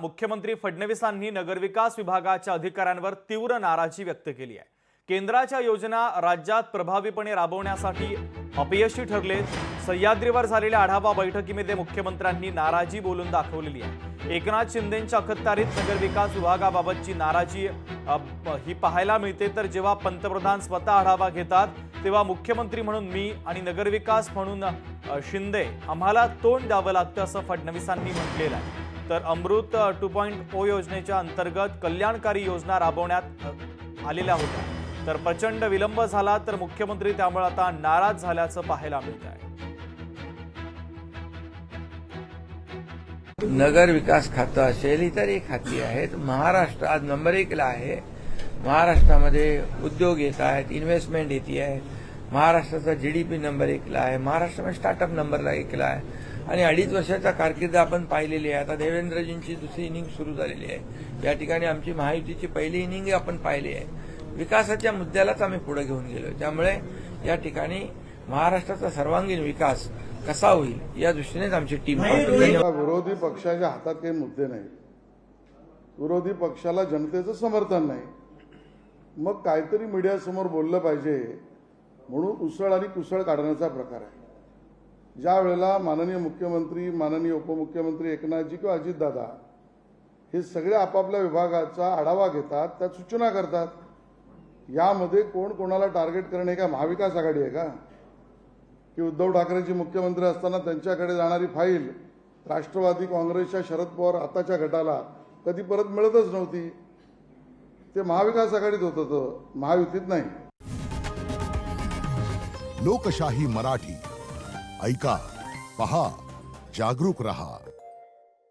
मुख्यमंत्री फडणवीसांनी नगरविकास विभागाच्या अधिकाऱ्यांवर तीव्र नाराजी व्यक्त केली आहे। केंद्राच्या योजना राज्यात प्रभावीपणे राबवण्यासाठी अपयशी ठरले। सह्याद्रीवर झालेल्या आढावा बैठकीमध्ये मुख्यमंत्र्यांनी नाराजी बोलून दाखवलेली आहे। एकनाथ शिंदेंच्या अखत्यारीत नगरविकास विभागाबाबतची नाराजी ही पाहायला मिळते। तर जेव्हा पंतप्रधान स्वतः आढावा घेतात तेव्हा मुख्यमंत्री म्हणून मी आणि नगरविकास म्हणून शिंदे आम्हाला तोंड द्यावं लागतं असं फडणवीसांनी म्हटलेलं आहे। तर अमृत 2.0 योजनेच्या अंतर्गत कल्याणकारी योजना राबवण्यात आलेल्या होत्या। तर प्रचंड विलंब झाला तर मुख्यमंत्री त्यामुळे आता नाराज झाल्याचं पाहायला मिळत आहे। नगर विकास खातं असेल इतरही खाती आहेत। महाराष्ट्र आज नंबर 1 ला आहे। महाराष्ट्रामध्ये उद्योग येत आहेत, इन्व्हेस्टमेंट येते आहे। महाराष्ट्राचा जीडीपी नंबर 1 ला आहे। महाराष्ट्रामध्ये स्टार्टअप नंबर 1 ला आहे आणि 2.5 वर्षाचा कारकीर्द आपण पाहिलेली आहे। आता देवेंद्रजींची दुसरी इनिंग सुरू झालेली आहे। या ठिकाणी आमची महायुतीची पहिली इनिंग आपण पाहिली आहे। विकासाच्या मुद्द्यालाच आम्ही पुढे घेऊन गेलो। त्यामुळे या ठिकाणी महाराष्ट्राचा सर्वांगीण विकास कसा होईल या दृष्टीनेच आमची टीम विरोधी पक्षाच्या हातात काही मुद्दे नाहीत। विरोधी पक्षाला जनतेचं समर्थन नाही, मग काहीतरी मीडियासमोर बोललं पाहिजे म्हणून उसळ आणि कुसळ काढण्याचा प्रकार आहे। ज्या वेळेला माननीय मुख्यमंत्री, माननीय उपमुख्यमंत्री एकनाथजी किंवा अजितदादा हे सगळे आपापल्या विभागाचा आढावा घेतात, त्यात सूचना करतात, यामध्ये कोण कोणाला टार्गेट करणे का महाविकास आघाडी आहे का? की उद्धव ठाकरेंची मुख्यमंत्री असताना त्यांच्याकडे जाणारी फाईल राष्ट्रवादी काँग्रेसच्या शरद पवार आताच्या गटाला कधी परत मिळतच नव्हती। ते महाविकास आघाडीत होतं, महायुतीत नाही। लोकशाही मराठी ऐका, पहा, जागरूक रहा।